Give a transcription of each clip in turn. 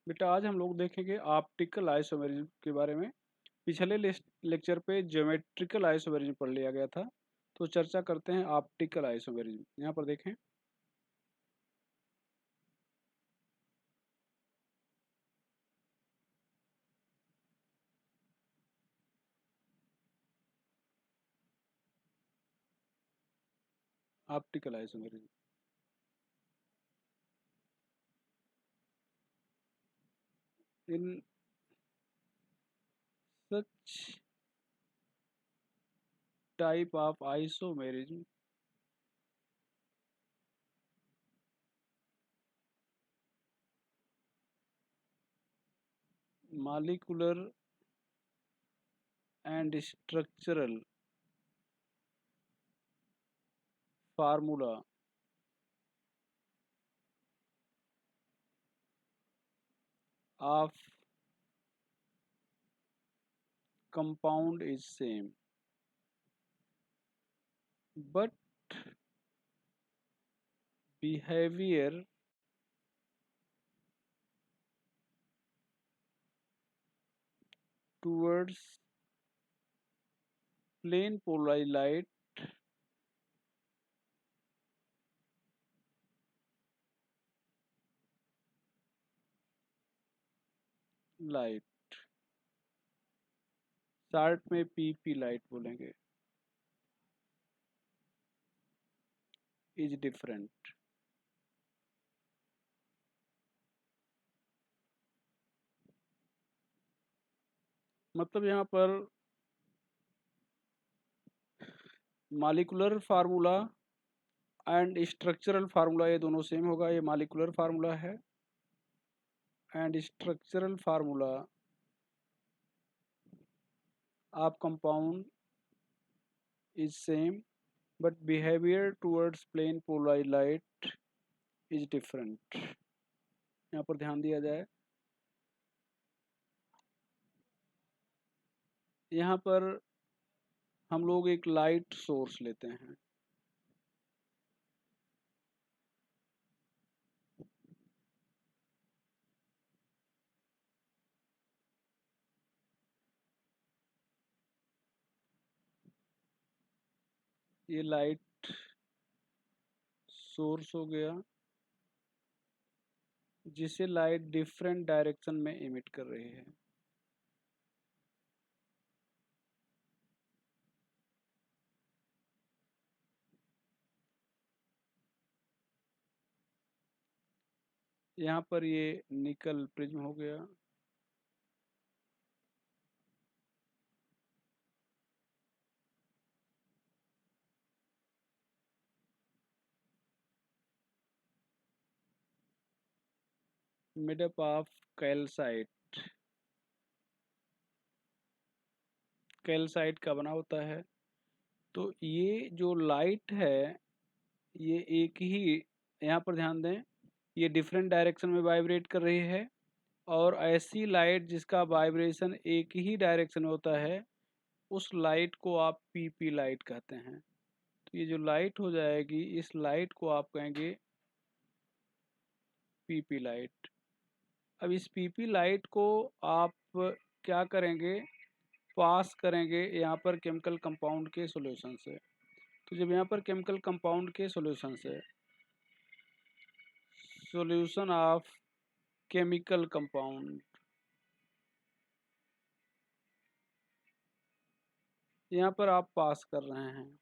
बेटा आज हम लोग देखेंगे ऑप्टिकल आइसोमेरिज्म के बारे में। पिछले लेक्चर पे ज्योमेट्रिकल आइसोमेरिज्म पढ़ लिया गया था, तो चर्चा करते हैं ऑप्टिकल आइसोमेरिज्म। यहाँ पर देखें, optical isomerism. In such type of isomerism molecular and structural formula of compound is same, but behaviour towards plane polarized light, short में पीपी लाइट बोलेंगे, इज डिफरेंट। मतलब यहाँ पर molecular formula and structural formula ये दोनों same होगा। ये molecular formula है and structural formula of compound is same, but behaviour towards plane polarized light is different. यहाँ पर ध्यान दिया जाए, यहाँ पर हम लोग एक लाइट सोर्स लेते हैं। ये लाइट सोर्स हो गया जिसे लाइट डिफरेंट डायरेक्शन में इमिट कर रही है। यहाँ पर ये निकल प्रिज्म हो गया, made up of calcite. Calcite का बना होता है। तो ये जो लाइट है ये एक ही, यहाँ पर ध्यान दें, ये डिफरेंट डायरेक्शन में वाइब्रेट कर रही है। और ऐसी लाइट जिसका वाइब्रेशन एक ही डायरेक्शन में होता है उस लाइट को आप पीपी लाइट कहते हैं। तो ये जो लाइट हो जाएगी इस लाइट को आप कहेंगे पीपी लाइट। अब इस पीपी लाइट को आप क्या करेंगे, पास करेंगे यहाँ पर केमिकल कंपाउंड के सॉल्यूशन से। तो जब यहाँ पर केमिकल कंपाउंड के सॉल्यूशन से, सॉल्यूशन ऑफ केमिकल कंपाउंड, यहाँ पर आप पास कर रहे हैं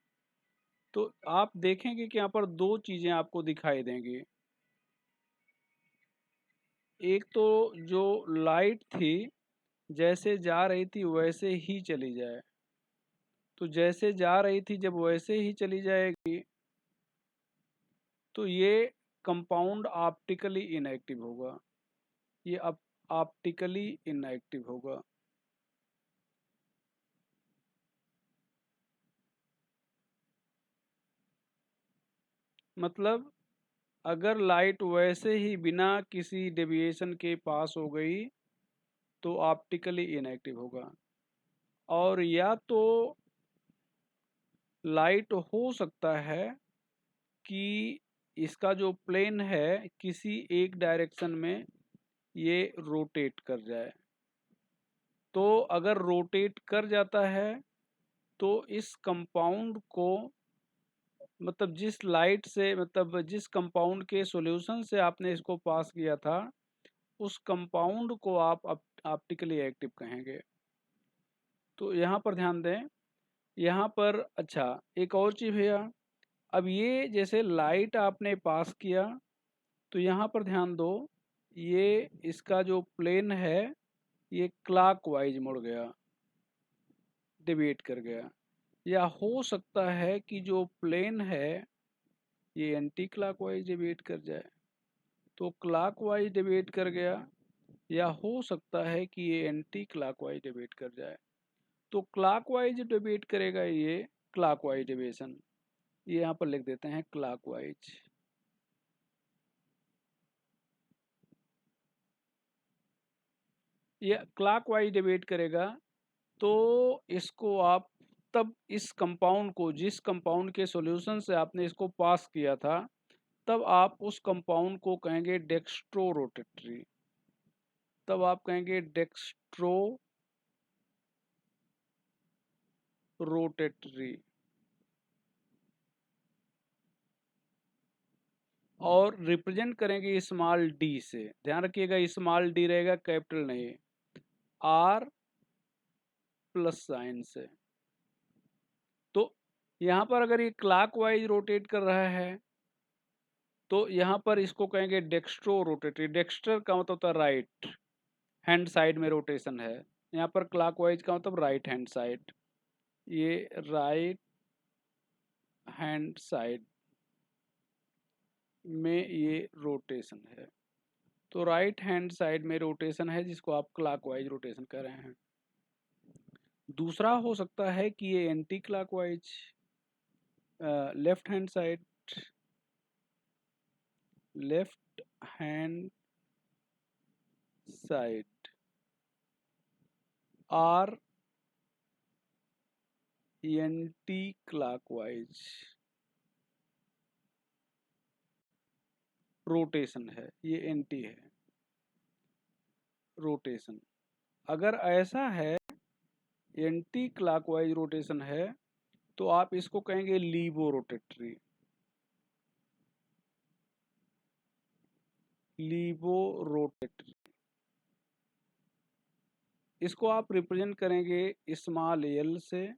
तो आप देखेंगे कि यहाँ पर दो चीज़ें आपको दिखाई देंगी। एक तो जो लाइट थी जैसे जा रही थी वैसे ही चली जाए, तो जैसे जा रही थी जब वैसे ही चली जाएगी तो ये कंपाउंड ऑप्टिकली इनएक्टिव होगा। ये अब ऑप्टिकली इनएक्टिव होगा। मतलब अगर लाइट वैसे ही बिना किसी डेविएशन के पास हो गई तो ऑप्टिकली इनएक्टिव होगा। और या तो लाइट हो सकता है कि इसका जो प्लेन है किसी एक डायरेक्शन में ये रोटेट कर जाए। तो अगर रोटेट कर जाता है तो इस कंपाउंड को, मतलब जिस लाइट से, मतलब जिस कंपाउंड के सॉल्यूशन से आपने इसको पास किया था, उस कंपाउंड को आप ऑप्टिकली एक्टिव कहेंगे। तो यहाँ पर ध्यान दें, यहाँ पर अच्छा एक और चीज़ भैया, अब ये जैसे लाइट आपने पास किया तो यहाँ पर ध्यान दो, ये इसका जो प्लेन है ये क्लॉकवाइज मुड़ गया, डिविएट कर गया। या हो सकता है कि जो प्लेन है ये एंटी क्लॉकवाइज डिविएट कर जाए। तो क्लॉकवाइज डिविएट कर गया, या हो सकता है कि ये एंटी क्लॉकवाइज डिविएट कर जाए। तो क्लॉकवाइज डिविएट करेगा ये, क्लॉकवाइज डिविएशन, ये यहाँ पर लिख देते हैं क्लॉकवाइज। ये क्लॉकवाइज डिविएट करेगा तो इसको आप तब इस कंपाउंड को, जिस कंपाउंड के सॉल्यूशन से आपने इसको पास किया था, तब आप उस कंपाउंड को कहेंगे डेक्स्ट्रो रोटेटरी। तब आप कहेंगे डेक्स्ट्रो रोटेटरी। और रिप्रेजेंट करेंगे स्मॉल डी से। ध्यान रखिएगा स्मॉल डी रहेगा, कैपिटल नहीं, आर प्लस साइन से। तो यहाँ पर अगर ये क्लॉकवाइज रोटेट कर रहा है तो यहाँ पर इसको कहेंगे डेक्स्ट्रो रोटेटरी। डेक्स्टर का मतलब होता है राइट हैंड साइड में रोटेशन है, यहाँ पर क्लॉकवाइज का मतलब राइट हैंड साइड। ये राइट हैंड साइड में ये रोटेशन है। तो राइट हैंड साइड में रोटेशन है जिसको आप क्लॉकवाइज रोटेशन कर रहे हैं। दूसरा हो सकता है कि ये anti clockwise, left hand side, left hand side or anti clockwise rotation है, ये एंटी है रोटेशन। अगर ऐसा है एंटी क्लॉकवाइज रोटेशन है तो आप इसको कहेंगे लीवो रोटेटरी। लीवो रोटेटरी, इसको आप रिप्रेजेंट करेंगे स्मॉल एल से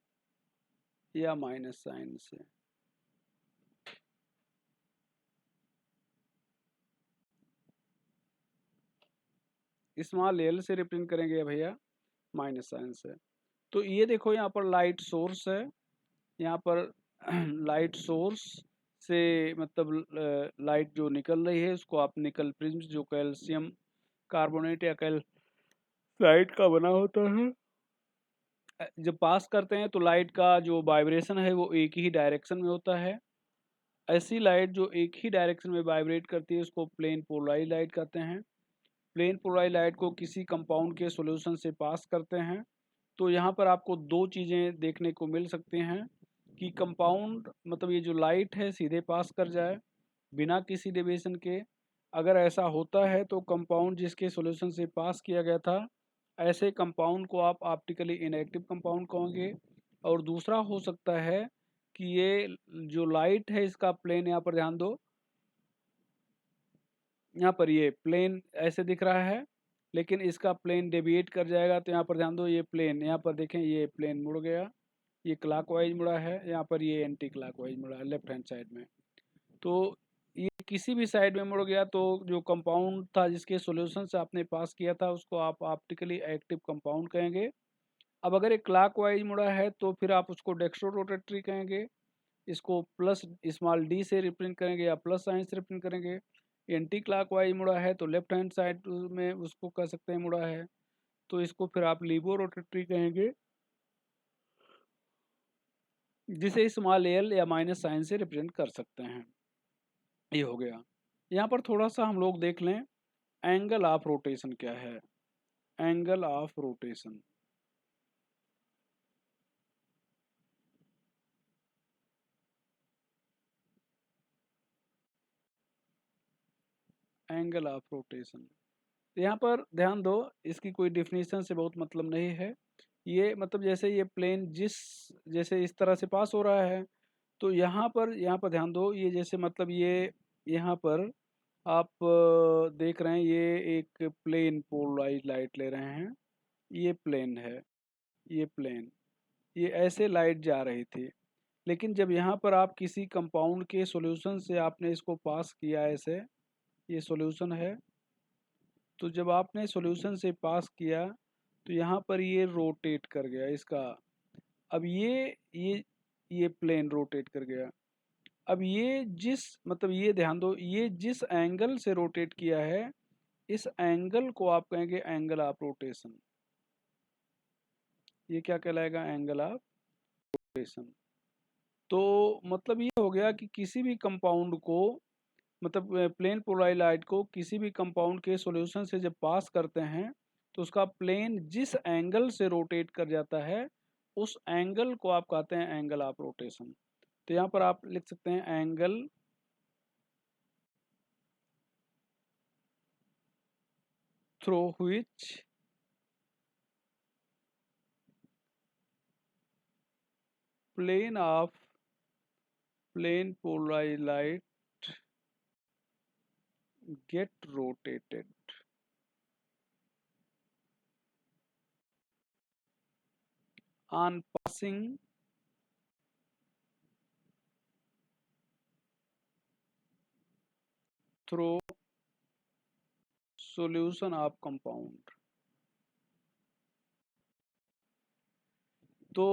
या माइनस साइन से। स्मॉल एल से रिप्रेजेंट करेंगे भैया माइनस साइन से। तो ये देखो यहाँ पर लाइट सोर्स है, यहाँ पर लाइट सोर्स से मतलब लाइट जो निकल रही है उसको आप निकल प्रिज्म, जो कैल्शियम कार्बोनेट या कैल्साइट का बना होता है, जब पास करते हैं तो लाइट का जो वाइब्रेशन है वो एक ही डायरेक्शन में होता है। ऐसी लाइट जो एक ही डायरेक्शन में वाइब्रेट करती है उसको प्लेन पोलराइज लाइट कहते हैं। प्लेन पोलराइज लाइट को किसी कंपाउंड के सॉल्यूशन से पास करते हैं तो यहाँ पर आपको दो चीज़ें देखने को मिल सकती हैं कि कंपाउंड, मतलब ये जो लाइट है सीधे पास कर जाए बिना किसी डेविएशन के। अगर ऐसा होता है तो कंपाउंड जिसके सॉल्यूशन से पास किया गया था, ऐसे कंपाउंड को आप ऑप्टिकली इनएक्टिव कंपाउंड कहोगे। और दूसरा हो सकता है कि ये जो लाइट है इसका प्लेन, यहाँ पर ध्यान दो, यहाँ पर ये प्लेन ऐसे दिख रहा है लेकिन इसका प्लेन डेविएट कर जाएगा। तो यहाँ पर ध्यान दो, ये प्लेन, यहाँ पर देखें ये प्लेन मुड़ गया, ये क्लॉकवाइज मुड़ा है, यहाँ पर ये एंटी क्लॉकवाइज मुड़ा है लेफ्ट हैंड साइड में। तो ये किसी भी साइड में मुड़ गया तो जो कंपाउंड था जिसके सॉल्यूशन से आपने पास किया था उसको आप ऑप्टिकली एक्टिव कंपाउंड कहेंगे। अब अगर ये क्लॉकवाइज मुड़ा है तो फिर आप उसको डेक्स्ट्रो रोटेटरी कहेंगे। इसको प्लस स्मॉल डी से रिप्रेजेंट करेंगे या प्लस साइन से रिप्रेजेंट करेंगे। एंटी क्लॉकवाइज मुड़ा है तो लेफ्ट हैंड साइड में उसको कह सकते हैं मुड़ा है, तो इसको फिर आप लीवो रोटेटरी कहेंगे, जिसे स्मॉल एल या माइनस साइन से रिप्रेजेंट कर सकते हैं। ये हो गया। यहाँ पर थोड़ा सा हम लोग देख लें एंगल ऑफ रोटेशन क्या है। Angle of rotation, angle of rotation तो यहाँ पर ध्यान दो, इसकी कोई डिफिनीशन से बहुत मतलब नहीं है। ये मतलब जैसे ये प्लेन जैसे इस तरह से पास हो रहा है, तो यहाँ पर ध्यान दो, ये जैसे मतलब ये यहाँ पर आप देख रहे हैं, ये एक प्लेन पोलराइज लाइट ले रहे हैं, ये प्लेन है, ये प्लेन, ये ऐसे लाइट जा रही थी। लेकिन जब यहाँ पर आप किसी कंपाउंड के सॉल्यूशन से आपने इसको पास किया ऐसे, ये सॉल्यूशन है, तो जब आपने सॉल्यूशन से पास किया तो यहाँ पर ये रोटेट कर गया इसका। अब ये प्लेन रोटेट कर गया। अब ये जिस मतलब ये ध्यान दो, ये जिस एंगल से रोटेट किया है, इस एंगल को आप कहेंगे एंगल ऑफ रोटेशन। ये क्या कहलाएगा? Angle of rotation. तो मतलब ये हो गया कि किसी भी कंपाउंड को, मतलब प्लेन पोलराइज लाइट को किसी भी कंपाउंड के सॉल्यूशन से जब पास करते हैं, तो उसका प्लेन जिस एंगल से रोटेट कर जाता है, उस एंगल को आप कहते हैं एंगल ऑफ रोटेशन। तो यहाँ पर आप लिख सकते हैं angle through which plane of plane polarized light get rotated on passing through solution of compound। तो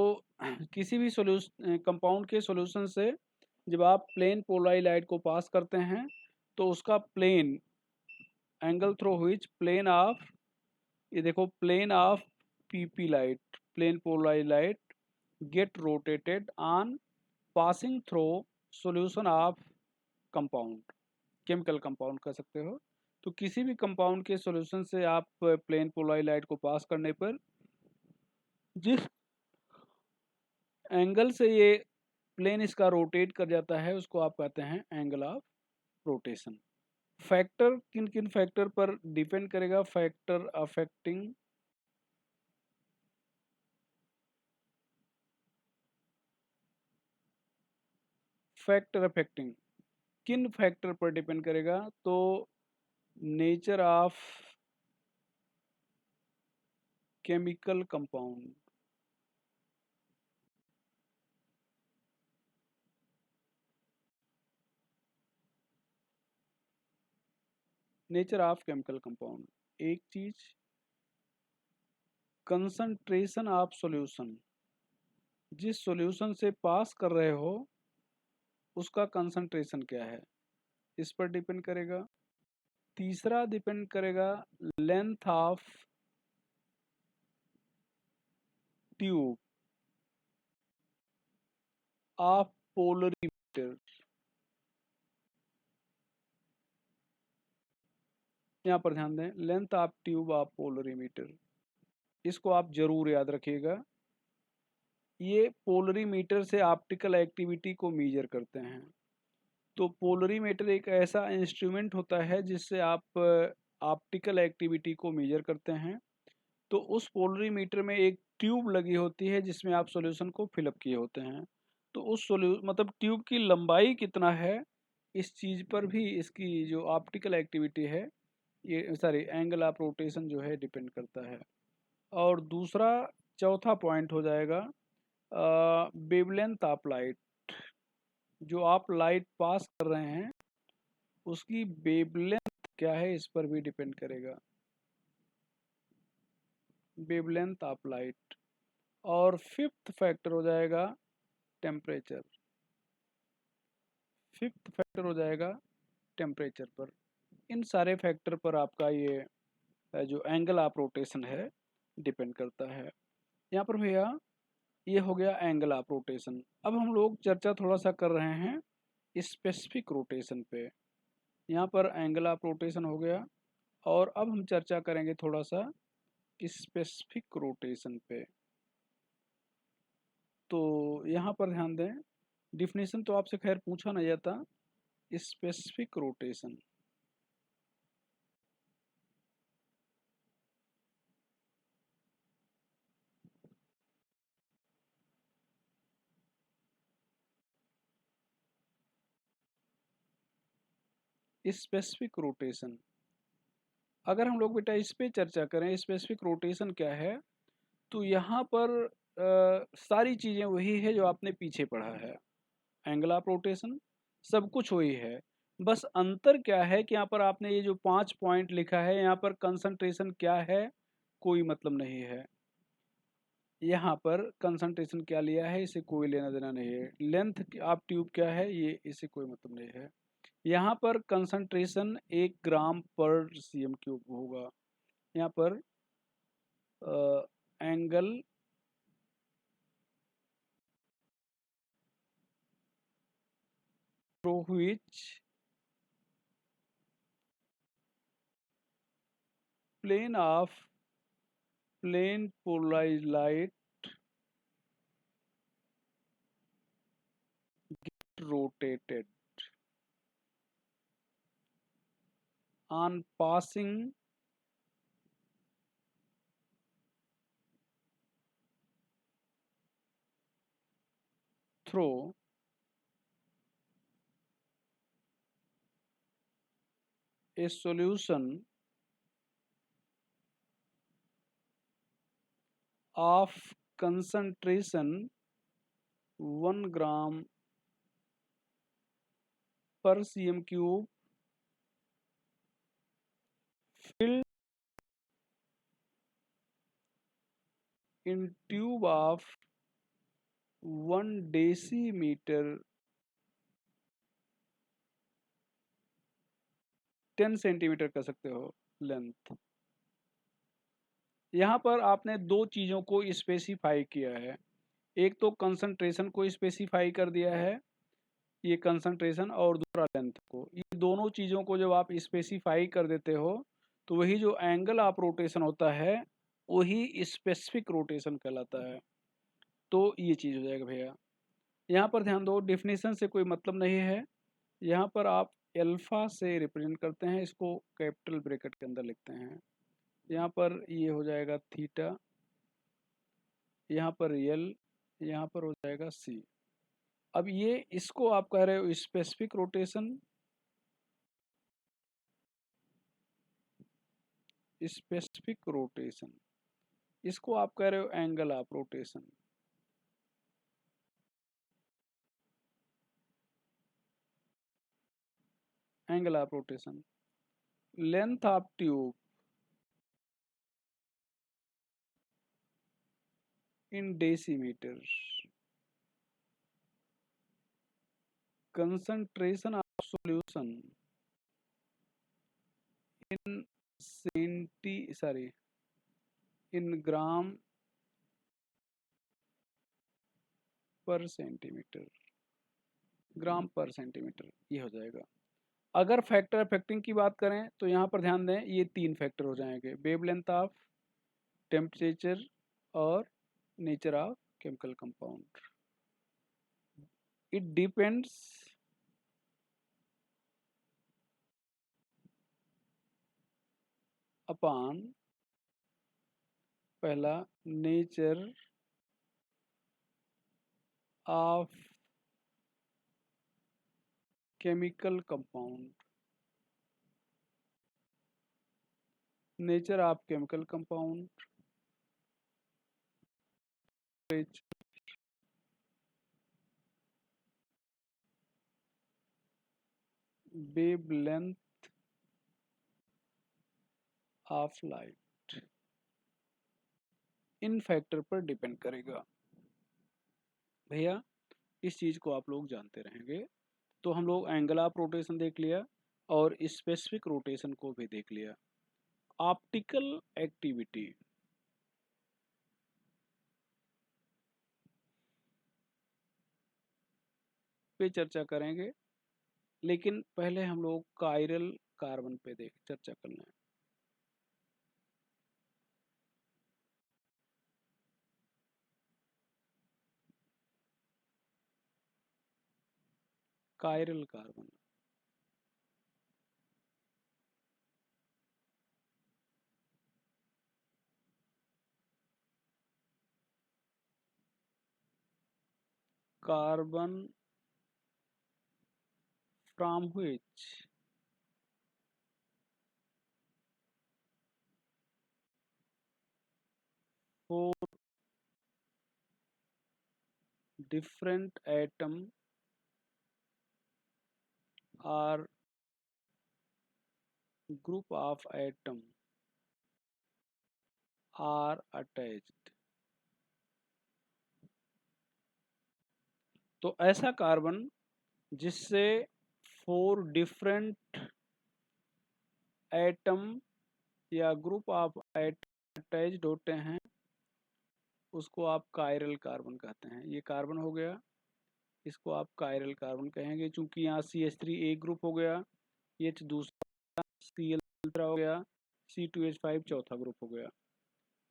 किसी भी सॉल्यूशन कंपाउंड के सॉल्यूशन से जब आप प्लेन पोलराइज लाइट को पास करते हैं, तो उसका plane angle through which plane of, ये देखो plane of PP light, plane polarise light get rotated on passing through solution of compound, chemical compound कह सकते हो। तो किसी भी कंपाउंड के सॉल्यूशन से आप प्लेन पोलराइज लाइट को पास करने पर जिस एंगल से ये प्लेन इसका रोटेट कर जाता है, उसको आप कहते हैं एंगल ऑफ रोटेशन। फैक्टर किन किन फैक्टर पर डिपेंड करेगा? फैक्टर अफेक्टिंग, फैक्टर अफेक्टिंग किन फैक्टर पर डिपेंड करेगा? तो nature of chemical compound, nature of chemical compound. एक चीज, कंसंट्रेशन ऑफ सॉल्यूशन, जिस सॉल्यूशन से पास कर रहे हो उसका कंसंट्रेशन क्या है, इस पर डिपेंड करेगा। तीसरा डिपेंड करेगा length of tube of polarimeter. यहाँ पर ध्यान दें, length of tube of polarimeter, इसको आप जरूर याद रखिएगा। ये पोलरीमीटर से ऑप्टिकल एक्टिविटी को मेजर करते हैं। तो पोलरीमीटर एक ऐसा इंस्ट्रूमेंट होता है जिससे आप ऑप्टिकल एक्टिविटी को मेजर करते हैं। तो उस पोलरीमीटर में एक ट्यूब लगी होती है जिसमें आप सॉल्यूशन को फिलअप किए होते हैं। तो उस मतलब ट्यूब की लंबाई कितना है, इस चीज़ पर भी इसकी जो ऑप्टिकल एक्टिविटी है, ये सॉरी एंगल ऑफ रोटेशन जो है डिपेंड करता है। और दूसरा चौथा पॉइंट हो जाएगा वेवलेंथ ऑफ लाइट, जो आप लाइट पास कर रहे हैं उसकी वेवलेंथ क्या है, इस पर भी डिपेंड करेगा, वेवलेंथ ऑफ लाइट। और फिफ्थ फैक्टर हो जाएगा टेम्परेचर, फिफ्थ फैक्टर हो जाएगा टेम्परेचर पर। इन सारे फैक्टर पर आपका ये जो एंगल ऑफ रोटेशन है डिपेंड करता है। यहाँ पर भैया ये हो गया एंगल ऑफ रोटेशन। अब हम लोग चर्चा थोड़ा सा कर रहे हैं स्पेसिफिक रोटेशन पे। यहाँ पर एंगल ऑफ रोटेशन हो गया, और अब हम चर्चा करेंगे थोड़ा सा स्पेसिफिक रोटेशन पे। तो यहाँ पर ध्यान दें, डिफिनेशन तो आपसे खैर पूछा नहीं जाता। Specific rotation, specific rotation. अगर हम लोग बेटा इस पे चर्चा करें स्पेसिफिक रोटेशन क्या है, तो यहाँ पर सारी चीज़ें वही है जो आपने पीछे पढ़ा है। एंगल ऑफ रोटेशन सब कुछ वही है, बस अंतर क्या है कि यहाँ पर आपने ये जो 5 पॉइंट लिखा है, यहाँ पर कंसंट्रेशन क्या है कोई मतलब नहीं है। यहाँ पर कंसंट्रेशन क्या लिया है इसे कोई लेना देना नहीं है। लेंथ ऑफ ट्यूब क्या है ये इसे कोई मतलब नहीं है। यहाँ पर कंसंट्रेशन 1 ग्राम पर सीएम क्यूब होगा। यहाँ पर angle through which plane of plane polarized light rotated on passing through a solution of concentration 1 gram per cm cube filled in tube of 1 decimeter 10 centimetre कर सकते हो लेंथ। यहाँ पर आपने दो चीज़ों को स्पेसिफाई किया है, एक तो कंसंट्रेशन को स्पेसिफाई कर दिया है ये कंसंट्रेशन, और दूसरा लेंथ को। ये दोनों चीज़ों को जब आप स्पेसिफाई कर देते हो तो वही जो एंगल ऑफ रोटेशन होता है वही स्पेसिफिक रोटेशन कहलाता है। तो ये चीज़ हो जाएगा भैया। यहाँ पर ध्यान दो, डेफिनेशन से कोई मतलब नहीं है। यहाँ पर आप अल्फा से रिप्रेजेंट करते हैं, इसको कैपिटल ब्रैकेट के अंदर लिखते हैं। यहाँ पर ये हो जाएगा थीटा, यहाँ पर एल, यहाँ पर हो जाएगा सी। अब ये इसको आप कह रहे हो स्पेसिफिक रोटेशन, स्पेसिफिक रोटेशन, इसको आप कह रहे हो angle of rotation. Angle of rotation, length of tube in decimetre, concentration of solution in in ग्राम पर सेंटीमीटर, ग्राम पर सेंटीमीटर ये हो जाएगा। अगर फैक्टर अफेक्टिंग की बात करें तो यहाँ पर ध्यान दें ये 3 फैक्टर हो जाएंगे, वेवलेंथ ऑफ, टेम्परेचर और nature of chemical compound. It depends upon पहला nature of chemical compound, nature of chemical compound, wavelength of light, इन फैक्टर पर डिपेंड करेगा। भैया इस चीज को आप लोग जानते रहेंगे। तो हम लोग एंगल ऑफ रोटेशन देख लिया और स्पेसिफिक रोटेशन को भी देख लिया। ऑप्टिकल एक्टिविटी पे चर्चा करेंगे, लेकिन पहले हम लोग कायरल कार्बन पे देख चर्चा करना है। Chiral carbon, carbon from which different atom or group of atom are attached। तो ऐसा कार्बन जिससे 4 डिफरेंट एटम या ग्रुप ऑफ एटम अटैच्ड होते हैं, उसको आप कायरल कार्बन कहते हैं। ये कार्बन हो गया, इसको आप कायरल कार्बन कहेंगे। चूंकि यहाँ CH3 एक ग्रुप हो गया, H दूसरा, Cl तीसरा हो गया, C2H5 चौथा ग्रुप हो गया,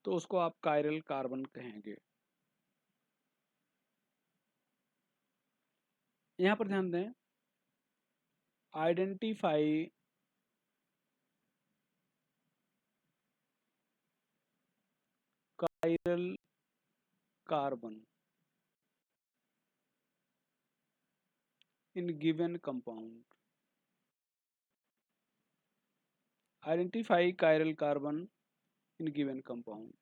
तो उसको आप कायरल कार्बन कहेंगे। यहाँ पर ध्यान दें, identify chiral carbon in given compound। Identify chiral carbon in given compound।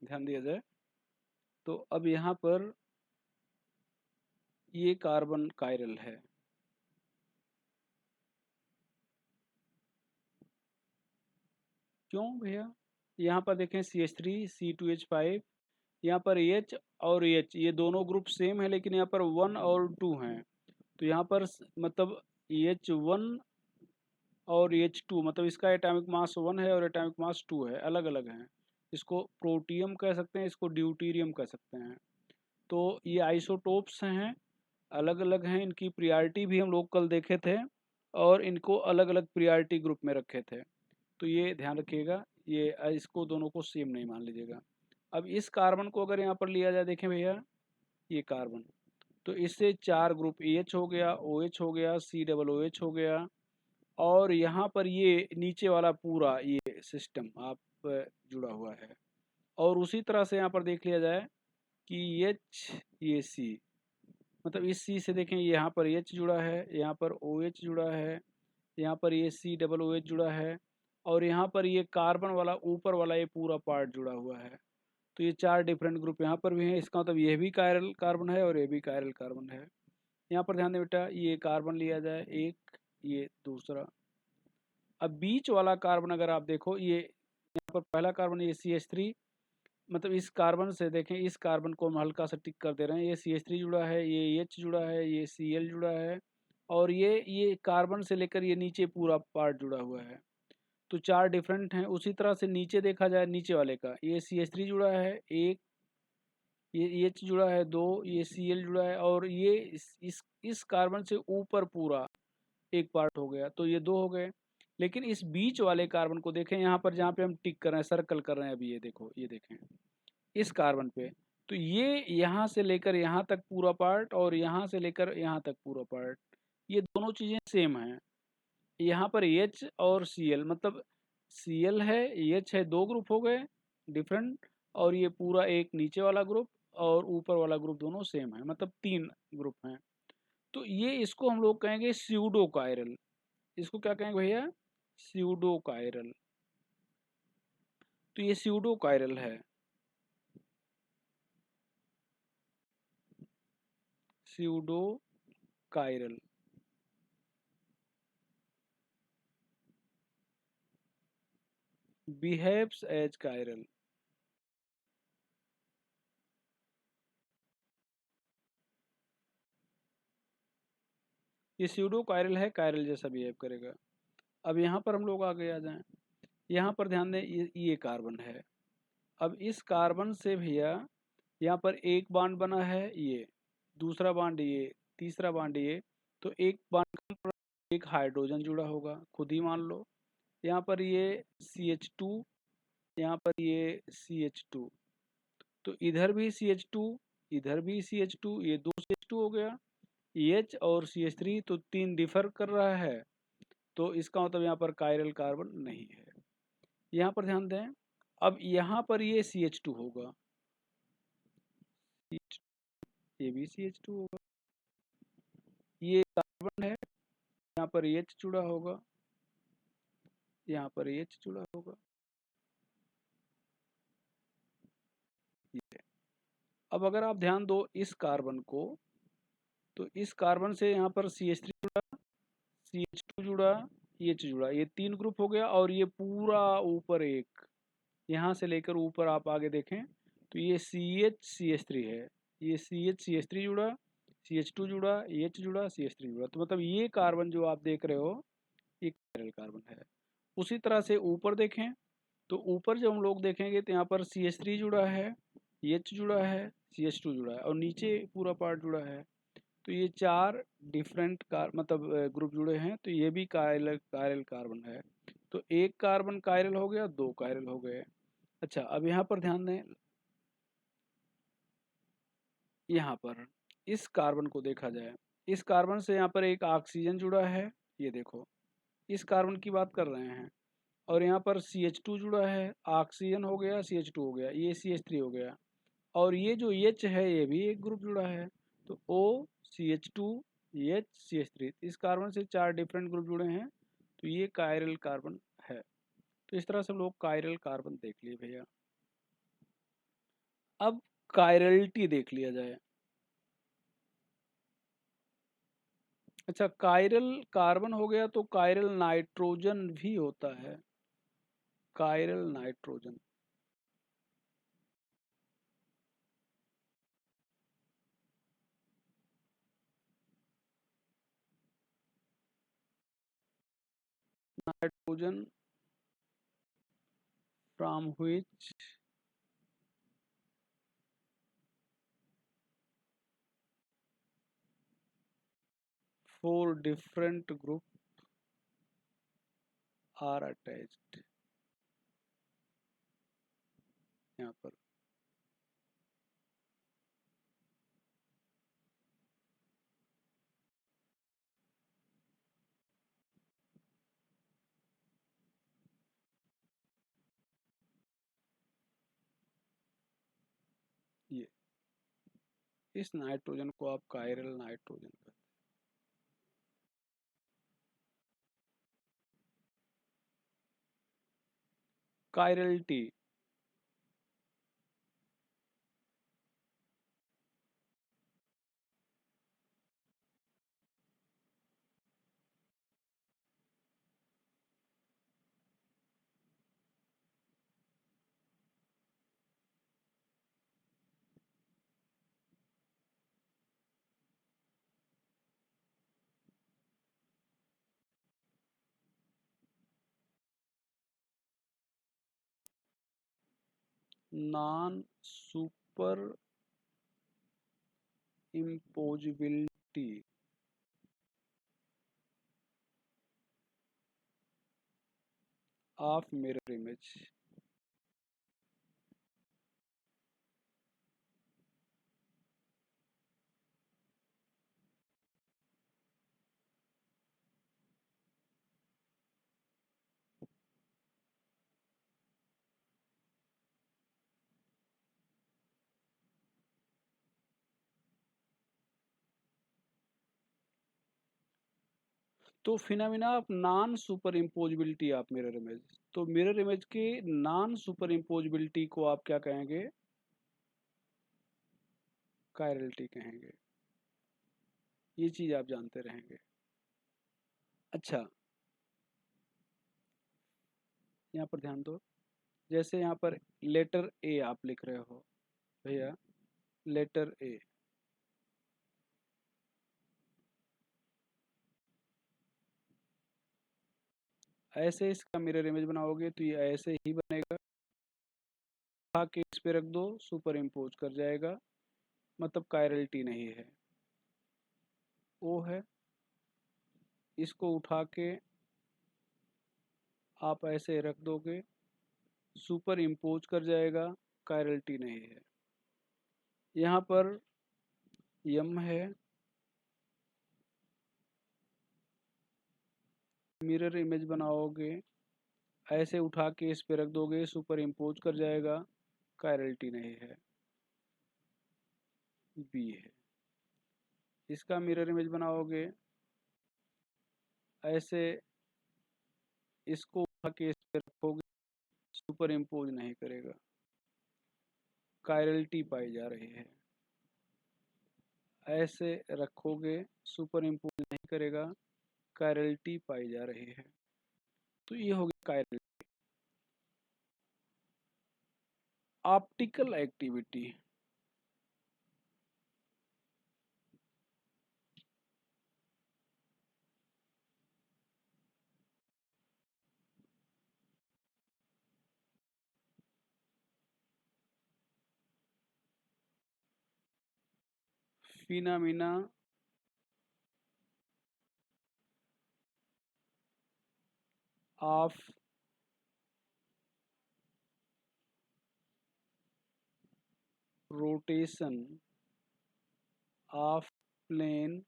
ध्यान दिया जाए तो अब यहाँ पर ये कार्बन कायरल है। क्यों भैया? यहाँ पर देखें CH3 C2H5, यहाँ पर H और H ये दोनों ग्रुप सेम है, लेकिन यहाँ पर 1 और 2 हैं। तो यहाँ पर मतलब H1 और H2 मतलब इसका एटॉमिक मास 1 है और एटॉमिक मास 2 है, अलग अलग हैं। इसको प्रोटियम कह सकते हैं, इसको ड्यूटीरियम कह सकते हैं। तो ये आइसोटोप्स हैं, अलग अलग हैं। इनकी प्रियॉरिटी भी हम लोग कल देखे थे और इनको अलग अलग प्रियॉरिटी ग्रुप में रखे थे। तो ये ध्यान रखिएगा, ये इसको दोनों को सेम नहीं मान लीजिएगा। अब इस कार्बन को अगर यहाँ पर लिया जाए, देखें भैया ये कार्बन, तो इससे 4 ग्रुप AH हो गया, OH हो गया, COOH हो गया, और यहाँ पर ये नीचे वाला पूरा ये सिस्टम आप जुड़ा हुआ है। और उसी तरह से यहाँ पर देख लिया जाए कि H ये C, मतलब इस C से देखें यहाँ पर H जुड़ा है, यहाँ पर OH जुड़ा है, यहाँ पर ये COOH जुड़ा है, और यहाँ पर ये कार्बन वाला ऊपर वाला ये पूरा पार्ट जुड़ा हुआ है। तो ये 4 डिफरेंट ग्रुप यहाँ पर भी हैं। इसका मतलब ये भी कायरल कार्बन है और ये भी कायरल कार्बन है। यहाँ पर ध्यान दें बेटा, ये कार्बन लिया जाए एक, ये दूसरा। अब बीच वाला कार्बन अगर आप देखो, ये यहाँ पर पहला कार्बन ये CH3, मतलब इस कार्बन से देखें, इस कार्बन को हम हल्का सा टिक कर दे रहे हैं। ये CH3 जुड़ा है, ये H जुड़ा है, ये Cl जुड़ा है, और ये कार्बन से लेकर ये नीचे पूरा पार्ट जुड़ा हुआ है। तो 4 डिफरेंट हैं। उसी तरह से नीचे देखा जाए, नीचे वाले का ये CH3 जुड़ा है एक, ये H जुड़ा है 2, ये Cl जुड़ा है, और ये इस कार्बन से ऊपर पूरा एक पार्ट हो गया, तो ये 2 हो गए। लेकिन इस बीच वाले कार्बन को देखें, यहाँ पर जहाँ पे हम टिक कर रहे हैं, सर्कल कर रहे हैं, अभी ये देखो, ये देखें इस कार्बन पे, तो ये यहाँ से लेकर यहाँ तक पूरा पार्ट और यहाँ से लेकर यहाँ तक पूरा पार्ट, ये दोनों चीज़ें सेम हैं। यहाँ पर एच और सी एल, मतलब सी एल है, एच है, दो ग्रुप हो गए डिफरेंट, और ये पूरा एक नीचे वाला ग्रुप और ऊपर वाला ग्रुप दोनों सेम है, मतलब तीन ग्रुप हैं। तो ये इसको हम लोग कहेंगे स्यूडो कायरल। इसको क्या कहेंगे भैया? Pseudo chiral. तो ये स्यूडो कायरल है। Pseudo chiral. Behaves as chiral. ये स्यूडो कायरल है, कायरल जैसा बिहेव करेगा। अब यहाँ पर हम लोग आगे आ जाएं। यहाँ पर ध्यान दें, ये कार्बन है। अब इस कार्बन से भैया यहाँ पर एक बॉन्ड बना है, ये दूसरा बॉन्ड, ये तीसरा बॉन्ड, ये तो एक बॉन्ड पर एक हाइड्रोजन जुड़ा होगा, खुद ही मान लो। यहाँ पर ये CH2, यहाँ पर ये CH2, तो इधर भी CH2, इधर भी CH2, ये दो CH2 हो गया। H और CH3 तो तीन डिफर कर रहा है, तो इसका मतलब यहाँ पर कायरल कार्बन नहीं है। यहाँ पर ध्यान दें, अब यहाँ पर ये CH2 होगा, ये भी CH2 होगा, ये कार्बन है, यहाँ पर H जुड़ा होगा, यहाँ पर H जुड़ा होगा, ये। अब अगर आप ध्यान दो इस कार्बन को, तो इस कार्बन से यहाँ पर CH3 जुड़ा, CH2 जुड़ा, H जुड़ा, ये तीन ग्रुप हो गया। और ये पूरा ऊपर एक, यहाँ से लेकर ऊपर आप आगे देखें तो ये CH है, ये CH जुड़ा, CH2 जुड़ा, H जुड़ा, CH3 जुड़ा, तो मतलब ये कार्बन जो आप देख रहे हो ये कायरल कार्बन है। उसी तरह से ऊपर देखें, तो ऊपर जब हम लोग देखेंगे तो यहाँ पर CH3 जुड़ा है, H जुड़ा है, CH2 जुड़ा है, और नीचे पूरा पार्ट जुड़ा है। तो ये चार डिफरेंट मतलब ग्रुप जुड़े हैं, तो ये भी कायरल कायरल कार्बन है। तो एक कार्बन कायरल हो गया, दो कायरल हो गए। अच्छा, अब यहाँ पर ध्यान दें, यहाँ पर इस कार्बन को देखा जाए, इस कार्बन से यहाँ पर एक ऑक्सीजन जुड़ा है, ये देखो, इस कार्बन की बात कर रहे हैं। और यहाँ पर CH2 जुड़ा है, ऑक्सीजन हो गया, CH2 हो गया, ये CH3 हो गया, और ये जो H है ये भी एक ग्रुप जुड़ा है, तो O CH2 H CH3, इस कार्बन से चार डिफरेंट ग्रुप जुड़े हैं, तो ये कायरल कार्बन है। तो इस तरह से हम लोग कायरल कार्बन देख लिए भैया। अब कायरलिटी देख लिया जाए। अच्छा, कायरल कार्बन हो गया, तो कायरल नाइट्रोजन भी होता है। Chiral nitrogen, nitrogen from which four different group are attached। यहाँ पर ये, इस नाइट्रोजन को आप कायरल नाइट्रोजन कहते हैं। Chirality, non superimposability of mirror image. तो phenomena of non superimposability of mirror image, तो मिरर इमेज के नॉन सुपर इम्पोजिबिलिटी को आप क्या कहेंगे? कायरलिटी कहेंगे। ये चीज आप जानते रहेंगे। अच्छा, यहाँ पर ध्यान दो, जैसे यहाँ पर लेटर ए आप लिख रहे हो भैया, लेटर ए, ऐसे इसका मिरर इमेज बनाओगे तो ये ऐसे ही बनेगा। उठा के इस पे रख दो, सुपर इम्पोज कर जाएगा, मतलब कायरलिटी नहीं है। ओ है, इसको उठा के आप ऐसे रख दोगे, सुपर इम्पोज कर जाएगा, कायरलिटी नहीं है। यहाँ पर यम है, मिरर इमेज बनाओगे, ऐसे उठा के इस पे रख दोगे, सुपर इम्पोज कर जाएगा, कायरलिटी नहीं है। बी है, इसका मिरर इमेज बनाओगे, ऐसे इसको उठा के इस पे रखोगे, सुपर इम्पोज नहीं करेगा, कायरलिटी पाई जा रही है। ऐसे रखोगे, सुपर इम्पोज नहीं करेगा, कायरलिटी पाई जा रही है। तो ये हो गया chirality. Optical activity, phenomena of rotation of plane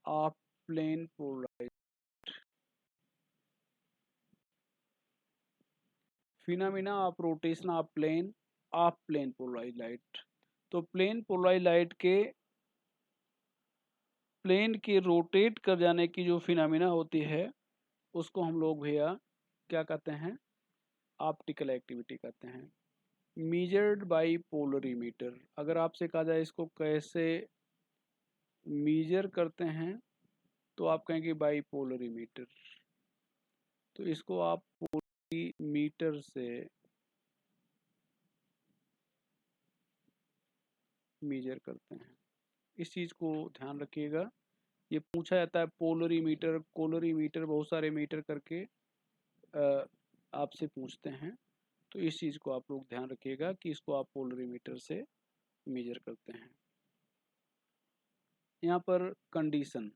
of plane polarise, phenomena of rotation of plane polarise light. तो प्लेन पोलराइज लाइट के प्लेन के रोटेट कर जाने की जो फिनोमिना होती है, उसको हम लोग भैया क्या कहते हैं? ऑप्टिकल एक्टिविटी कहते हैं। मीजर्ड बाई पोलरीमीटर, अगर आपसे कहा जाए इसको कैसे मीजर करते हैं, तो आप कहेंगे बाई पोलरीमीटर। तो इसको आप पोलरीमीटर से मीजर करते हैं। इस चीज़ को ध्यान रखिएगा, ये पूछा जाता है पोलरीमीटर, कोलरीमीटर, बहुत सारे मीटर करके आपसे पूछते हैं। तो इस चीज़ को आप लोग ध्यान रखिएगा कि इसको आप पोलरीमीटर से मेजर करते हैं। यहाँ पर condition,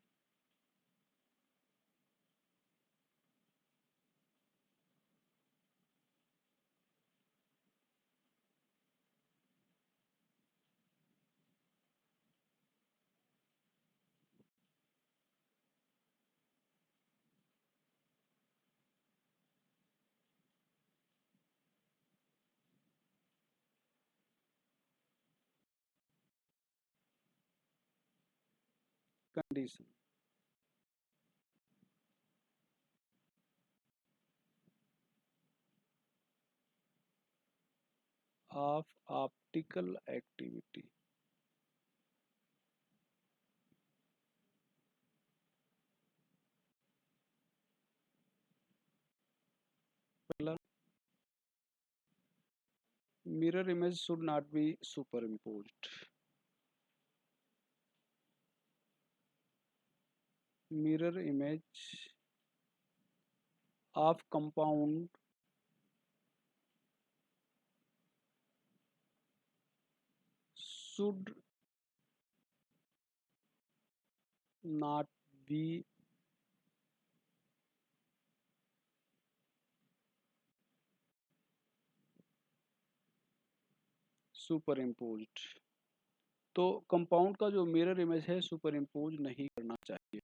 condition of optical activity, पहला, mirror image should not be superimposed, mirror image of compound should not be superimposed। तो कंपाउंड का जो मिरर इमेज है सुपर इम्पोज नहीं करना चाहिए।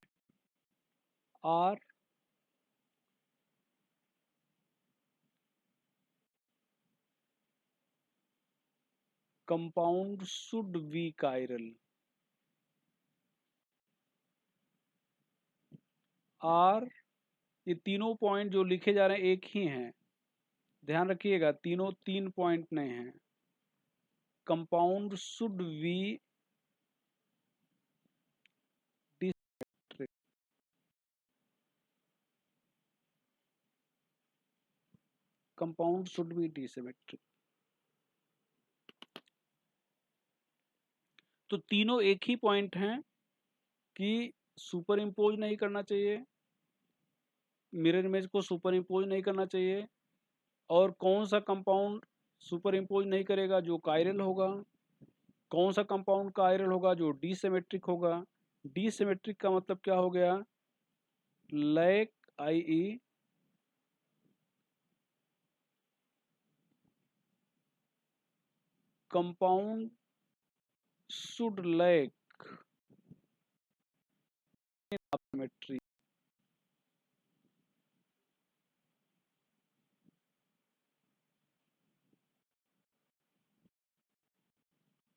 और compound should be chiral, are, ये तीनों पॉइंट जो लिखे जा रहे हैं एक ही हैं, ध्यान रखिएगा, तीनों 3 पॉइंट नहीं हैं। Compound should be dissymmetric, compound should be dissymmetric. तो तीनों एक ही पॉइंट हैं कि सुपर इम्पोज नहीं करना चाहिए, मिरर इमेज को सुपर इम्पोज नहीं करना चाहिए। और कौन सा कंपाउंड सुपर इम्पोज नहीं करेगा? जो कायरल होगा। कौन सा कंपाउंड कायरल होगा? जो डिसिमेट्रिक होगा। डिसिमेट्रिक का मतलब क्या हो गया? Lack i.e. Compound should lack symmetry.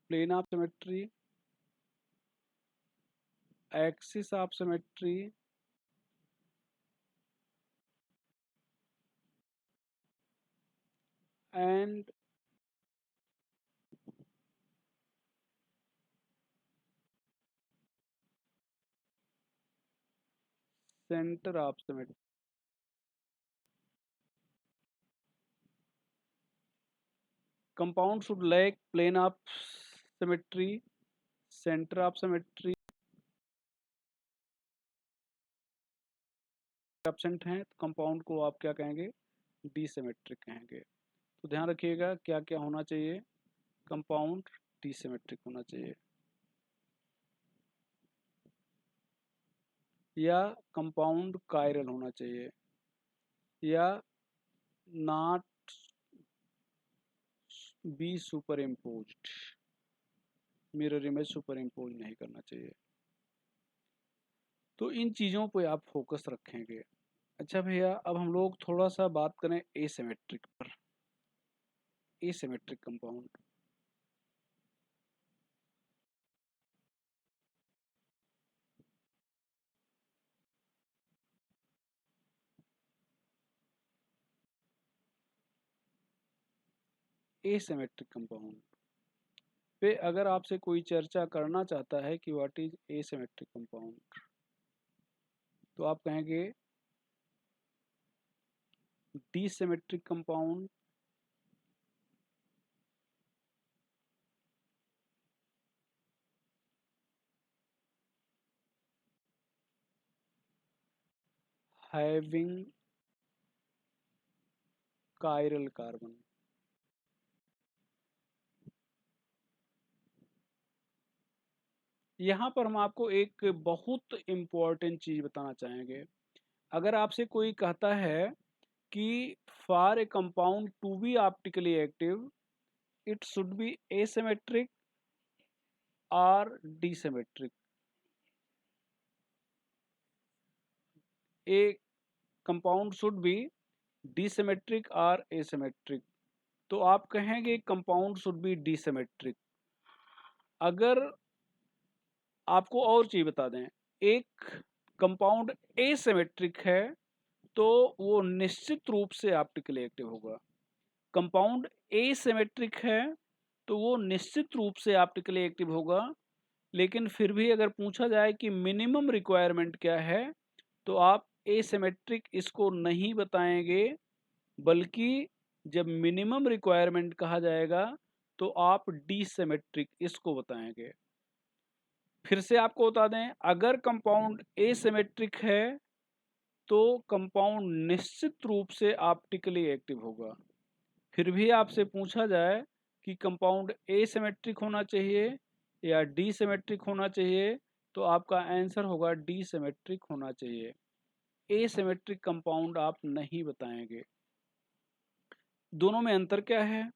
Plane of symmetry, axis of symmetry, and centre of symmetry. Compound should lack plane of symmetry, centre of symmetry absent हैं, तो कंपाउंड को आप क्या कहेंगे? डिसिमेट्रिक कहेंगे। तो ध्यान रखिएगा क्या क्या होना चाहिए? कंपाउंड डिसिमेट्रिक होना चाहिए, या कंपाउंड कायरल होना चाहिए, या not be super imposed, mirror image super impose नहीं करना चाहिए। तो इन चीज़ों पे आप फोकस रखेंगे। अच्छा भैया, अब हम लोग थोड़ा सा बात करें एसिमेट्रिक पर। एसिमेट्रिक कंपाउंड, एसिमेट्रिक कंपाउंड पे अगर आपसे कोई चर्चा करना चाहता है कि व्हाट इज एसिमेट्रिक कंपाउंड, तो आप कहेंगे डिसिमेट्रिक कंपाउंड हैविंग कायरल कार्बन। यहाँ पर हम आपको एक बहुत इम्पॉर्टेंट चीज़ बताना चाहेंगे। अगर आपसे कोई कहता है कि for a compound to be optically active it should be asymmetric और dissymmetric, a compound should be dissymmetric और एसिमेट्रिक, तो आप कहेंगे कंपाउंड शुड बी डिसिमेट्रिक। अगर आपको और चीज़ बता दें, एक कंपाउंड एसिमेट्रिक है तो वो निश्चित रूप से ऑप्टिकली एक्टिव होगा। कंपाउंड एसिमेट्रिक है तो वो निश्चित रूप से ऑप्टिकली एक्टिव होगा। लेकिन फिर भी अगर पूछा जाए कि मिनिमम रिक्वायरमेंट क्या है, तो आप एसिमेट्रिक इसको नहीं बताएंगे, बल्कि जब मिनिमम रिक्वायरमेंट कहा जाएगा तो आप डिसिमेट्रिक इसको बताएंगे। फिर से आपको बता दें, अगर कंपाउंड एसिमेट्रिक है तो कंपाउंड निश्चित रूप से ऑप्टिकली एक्टिव होगा। फिर भी आपसे पूछा जाए कि कंपाउंड एसिमेट्रिक होना चाहिए या डिसिमेट्रिक होना चाहिए, तो आपका आंसर होगा डिसिमेट्रिक होना चाहिए। एसिमेट्रिक कंपाउंड आप नहीं बताएंगे। दोनों में अंतर क्या है?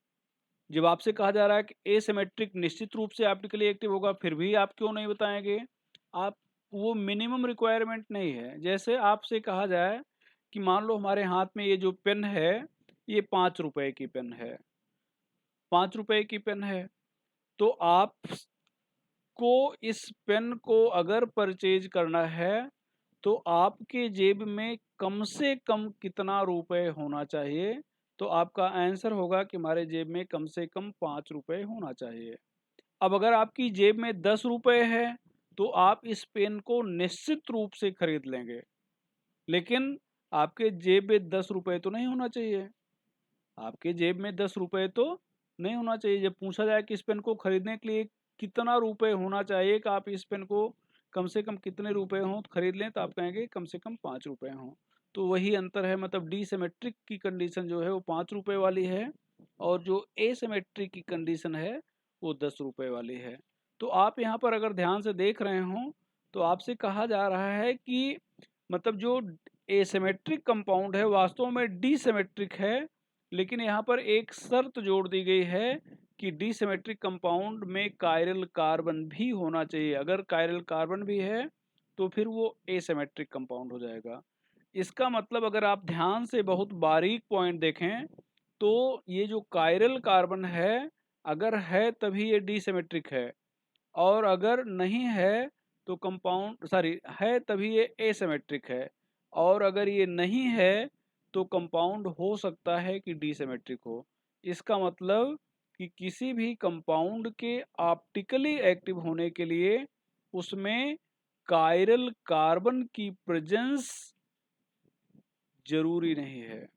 जब आपसे कहा जा रहा है कि एसिमेट्रिक निश्चित रूप से ऑप्टिकली एक्टिव होगा, फिर भी आप क्यों नहीं बताएंगे? आप, वो मिनिमम रिक्वायरमेंट नहीं है। जैसे आपसे कहा जाए कि मान लो हमारे हाथ में ये जो पेन है, ये 5 रुपए की पेन है, 5 रुपए की पेन है, तो आपको इस पेन को अगर परचेज करना है तो आपके जेब में कम से कम कितना रुपए होना चाहिए? तो आपका आंसर होगा कि हमारे जेब में कम से कम 5 रुपए होना चाहिए। अब अगर आपकी जेब में 10 रुपए है, तो आप इस पेन को निश्चित रूप से खरीद लेंगे। लेकिन आपके जेब में 10 रुपए तो नहीं होना चाहिए। आपके जेब में 10 रुपए तो नहीं होना चाहिए। जब पूछा जाए कि इस पेन को खरीदने के लिए कितना रुपए होना चाहिए कि आप इस पेन को कम से कम कितने रुपए हों तो खरीद लें, तो आप कहेंगे कम से कम 5 रुपए हों। तो वही अंतर है, मतलब डीसिमेट्रिक की कंडीशन जो है वो 5 रुपए वाली है और जो एसिमेट्रिक की कंडीशन है वो 10 रुपए वाली है। तो आप यहाँ पर अगर ध्यान से देख रहे हों तो आपसे कहा जा रहा है कि मतलब जो एसिमेट्रिक कंपाउंड है वास्तव में डीसिमेट्रिक है, लेकिन यहाँ पर एक शर्त जोड़ दी गई है कि डीसिमेट्रिक कंपाउंड में कायरल कार्बन भी होना चाहिए। अगर कायरल कार्बन भी है तो फिर वो एसिमेट्रिक कंपाउंड हो जाएगा। इसका मतलब अगर आप ध्यान से बहुत बारीक पॉइंट देखें तो ये जो कायरल कार्बन है, अगर है तभी ये डीसिमेट्रिक है, और अगर नहीं है तो कंपाउंड सॉरी है तभी ये एसिमेट्रिक है, और अगर ये नहीं है तो कंपाउंड हो सकता है कि डीसिमेट्रिक हो। इसका मतलब कि किसी भी कंपाउंड के ऑप्टिकली एक्टिव होने के लिए उसमें कायरल कार्बन की प्रेजेंस जरूरी नहीं है,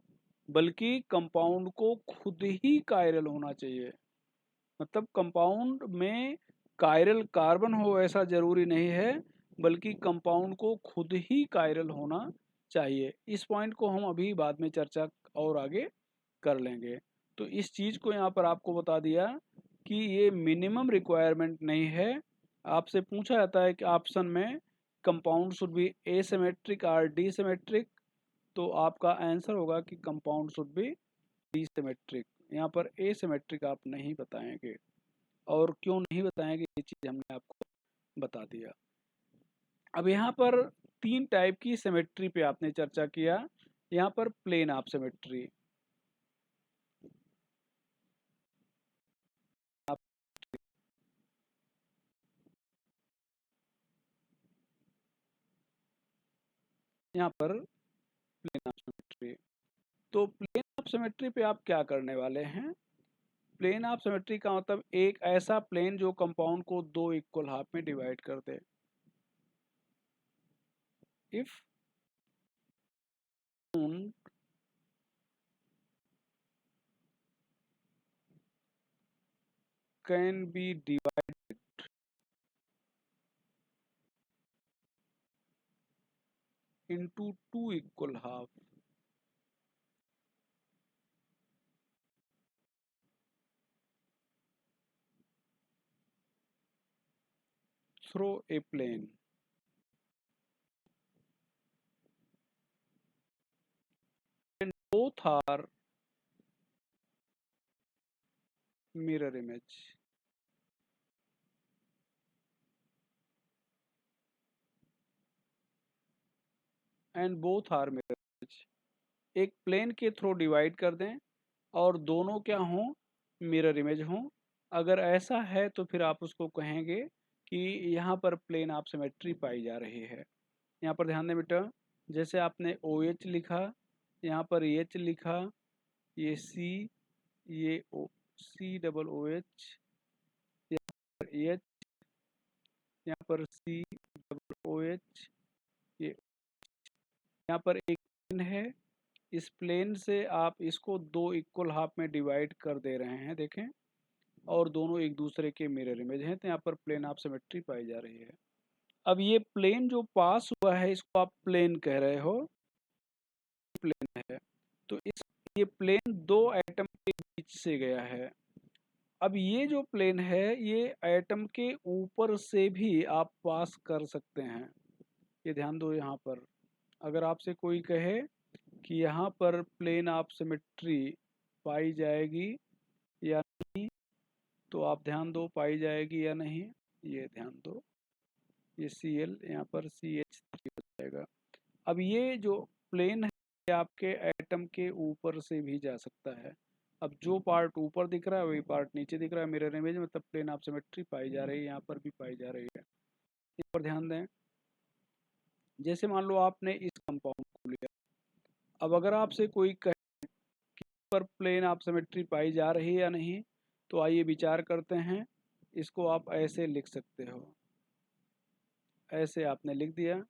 बल्कि कंपाउंड को खुद ही कायरल होना चाहिए। मतलब कंपाउंड में कायरल कार्बन हो ऐसा जरूरी नहीं है, बल्कि कंपाउंड को खुद ही कायरल होना चाहिए। इस पॉइंट को हम अभी बाद में चर्चा और आगे कर लेंगे। तो इस चीज़ को यहाँ पर आपको बता दिया कि ये मिनिमम रिक्वायरमेंट नहीं है। आपसे पूछा जाता है कि ऑप्शन में कंपाउंड शुड बी एसिमेट्रिक और डीसिमेट्रिक, तो आपका आंसर होगा कि कंपाउंड शुड बी डीसिमेट्रिक। यहाँ पर एसिमेट्रिक आप नहीं बताएंगे, और क्यों नहीं बताएंगे ये चीज़ हमने आपको बता दिया। अब यहाँ पर 3 टाइप की सिमेट्री पे आपने चर्चा किया। यहाँ पर प्लेन ऑफ सिमेट्री, यहाँ पर प्लेन ऑफ सिमेट्री। तो प्लेन ऑफ सिमेट्री पे आप क्या करने वाले हैं? प्लेन ऑफ सिमेट्री का मतलब एक ऐसा प्लेन जो कंपाउंड को 2 इक्वल हाफ में डिवाइड कर दे। If can be divided into 2 equal half through a plane, and both are mirror image. And both are mirror image. एक प्लेन के थ्रू डिवाइड कर दें और दोनों क्या हों? मिरर इमेज हों। अगर ऐसा है तो फिर आप उसको कहेंगे कि यहाँ पर प्लेन ऑफ सिमेट्री पाई जा रही है। यहाँ पर ध्यान दें बेटा, जैसे आपने ओ एच लिखा, यहाँ पर एच लिखा, ये सी, ये ओ सी डबल ओ एच, यहाँ पर एच, यहाँ पर सी डबल ओ एच, ये यहाँ पर एक प्लेन है। इस प्लेन से आप इसको 2 इक्वल हाफ में डिवाइड कर दे रहे हैं, देखें, और दोनों एक दूसरे के मिरर इमेज हैं, तो यहाँ पर प्लेन ऑफ सिमेट्री पाई जा रही है। अब ये प्लेन जो पास हुआ है इसको आप प्लेन कह रहे हो, प्लेन है, तो इस ये प्लेन 2 एटम के बीच से गया है। अब ये जो प्लेन है ये एटम के ऊपर से भी आप पास कर सकते हैं। ये ध्यान दो, यहाँ पर अगर आपसे कोई कहे कि यहाँ पर प्लेन ऑफ सिमेट्री पाई जाएगी या नहीं, तो आप ध्यान दो पाई जाएगी या नहीं, ये ध्यान दो, ये Cl यहाँ पर CH3 हो जाएगा। अब ये जो प्लेन है ये आपके एटम के ऊपर से भी जा सकता है। अब जो पार्ट ऊपर दिख रहा है वही पार्ट नीचे दिख रहा है मिरर इमेज, मतलब प्लेन ऑफ सिमेट्री पाई जा रही है, यहाँ पर भी पाई जा रही है। इस पर ध्यान दें। जैसे मान लो आपने इस कंपाउंड को लिया, अब अगर आपसे कोई कहे कि पर प्लेन ऑफ सिमेट्री पाई जा रही है या नहीं, तो आइए विचार करते हैं। इसको आप ऐसे लिख सकते हो, ऐसे आपने लिख दिया,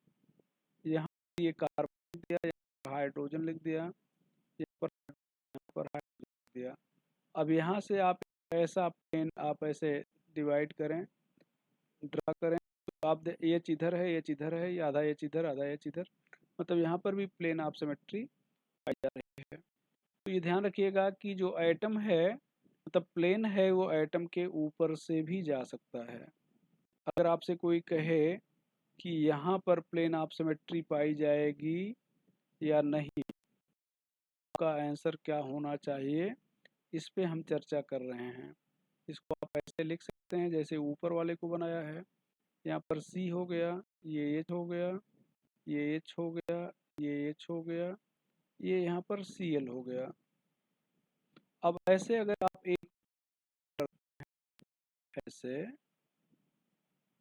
यहाँ ये कार्बन लिख दिया, यहाँ पर हाइड्रोजन लिख दिया, यहाँ पर हाइड्रोजन लिख दिया। अब यहाँ से आप ऐसा प्लेन आप ऐसे डिवाइड करें, ड्रा करें, तो आप ये इधर है, ये इधर है, ये आधा ये इधर, आधा ये इधर, मतलब यहाँ पर भी प्लेन ऑफ सिमेट्री पाई जा रही है। तो ये ध्यान रखिएगा कि जो एटम है, मतलब प्लेन है, वो एटम के ऊपर से भी जा सकता है। अगर आपसे कोई कहे कि यहाँ पर प्लेन ऑफ सिमेट्री पाई जाएगी या नहीं, का आंसर क्या होना चाहिए, इस पे हम चर्चा कर रहे हैं। इसको आप ऐसे लिख सकते हैं जैसे ऊपर वाले को बनाया है। यहाँ पर C हो गया, ये H हो गया, ये H हो गया, ये H हो गया, ये यहाँ पर Cl हो गया। अब ऐसे अगर आप एक ऐसे,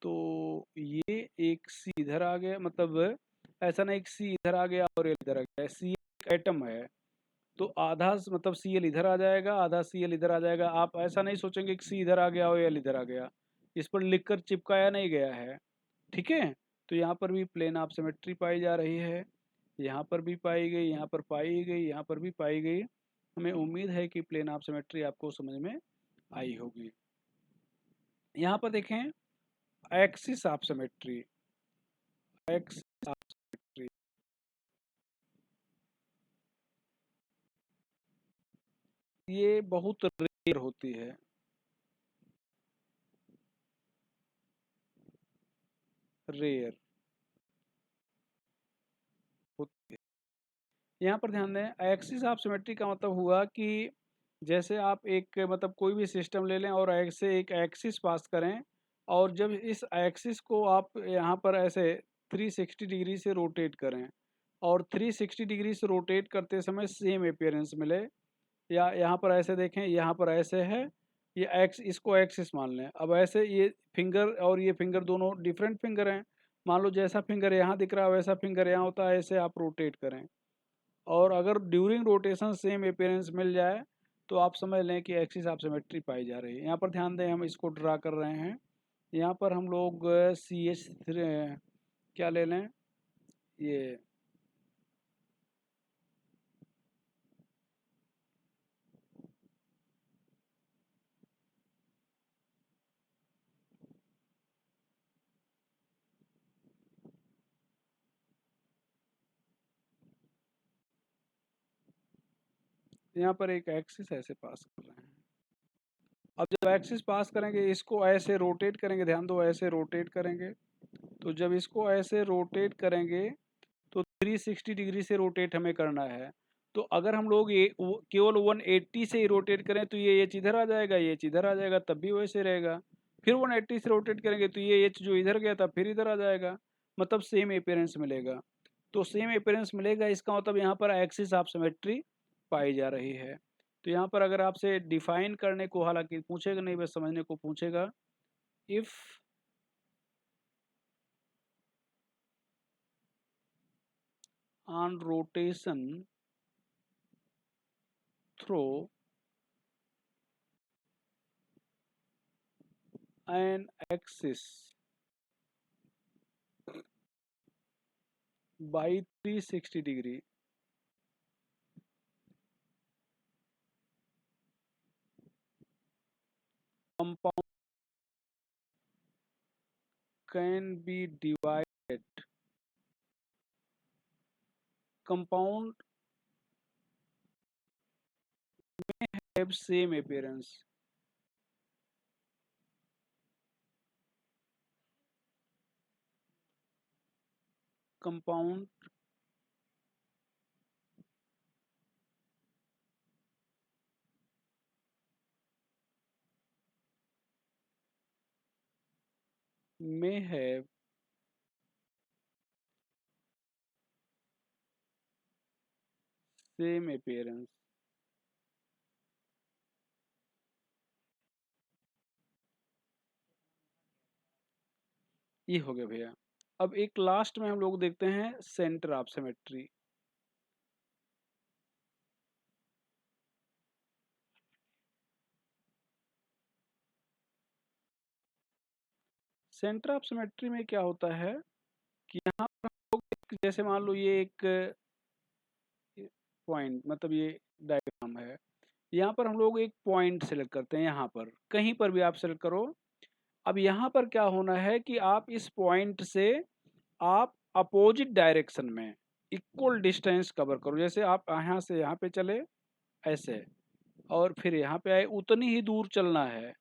तो ये एक C इधर आ गया, मतलब ऐसा नहीं कि C इधर आ गया और इधर आ गया। C एक एटम है, तो आधा मतलब Cl इधर आ जाएगा, आधा Cl इधर आ जाएगा। आप ऐसा नहीं सोचेंगे कि C इधर आ गया और L इधर आ गया, इस पर लिखकर चिपकाया नहीं गया है। ठीक है, तो यहाँ पर भी प्लेन ऑफ सिमेट्री पाई जा रही है, यहाँ पर भी पाई गई, यहाँ पर पाई गई, यहाँ पर भी पाई गई। हमें उम्मीद है कि प्लेन ऑफ सिमेट्री आपको समझ में आई होगी। यहाँ पर देखें, axis of symmetry, axis of symmetry, ये बहुत रेयर होती है, रेयर होती है। यहाँ पर ध्यान दें, एक्सिस ऑफ सिमेट्री का मतलब हुआ कि जैसे आप एक मतलब कोई भी सिस्टम ले लें और ऐसे एक एक्सिस पास करें, और जब इस एक्सिस को आप यहाँ पर ऐसे 360 डिग्री से रोटेट करें, और 360 डिग्री से रोटेट करते समय सेम अपीयरेंस मिले, या यहाँ पर ऐसे देखें, यहाँ पर ऐसे है, ये एक्स, इसको एक्सिस मान लें। अब ऐसे ये फिंगर और ये फिंगर दोनों डिफरेंट फिंगर हैं, मान लो जैसा फिंगर यहाँ दिख रहा है वैसा फिंगर यहाँ होता है, ऐसे आप रोटेट करें, और अगर ड्यूरिंग रोटेशन सेम अपीयरेंस मिल जाए, तो आप समझ लें कि एक्सिस ऑफ सिमेट्री पाई जा रही है। यहाँ पर ध्यान दें, हम इसको ड्रा कर रहे हैं। यहाँ पर हम लोग CH3 क्या ले लें, ये यहाँ पर एक एक्सिस ऐसे पास कर रहे हैं। अब जब एक्सिस पास करेंगे, इसको ऐसे रोटेट करेंगे, ध्यान दो, ऐसे रोटेट करेंगे, तो जब इसको ऐसे रोटेट करेंगे तो 360 डिग्री से रोटेट हमें करना है। तो अगर हम लोग ये केवल 180 से ही रोटेट करें, तो ये एच इधर आ जाएगा, ये एच इधर आ जाएगा, तब भी वैसे रहेगा। फिर 180 से रोटेट करेंगे तो ये एच जो इधर गया था फिर इधर आ जाएगा, मतलब सेम अपीयरेंस मिलेगा। तो सेम अपीयरेंस मिलेगा, इसका मतलब यहाँ पर एक्सिस ऑफ सिमेट्री पाई जा रही है। तो यहाँ पर अगर आपसे डिफाइन करने को, हालांकि पूछेगा नहीं, बस समझने को पूछेगा, if on rotation through an axis by 360 degree, compound can be divided, compound have same appearance, compound may have same appearance। ये हो गया भैया। अब एक लास्ट में हम लोग देखते हैं centre of symmetry. Centre of symmetry में क्या होता है कि यहाँ पर हम लोग जैसे मान लो ये एक पॉइंट, मतलब ये डायग्राम है, यहाँ पर हम लोग एक पॉइंट सेलेक्ट करते हैं, यहाँ पर कहीं पर भी आप सेलेक्ट करो। अब यहाँ पर क्या होना है कि आप इस पॉइंट से आप अपोजिट डायरेक्शन में इक्वल डिस्टेंस कवर करो। जैसे आप यहाँ से यहाँ पे चले ऐसे, और फिर यहाँ पे आए, उतनी ही दूर चलना है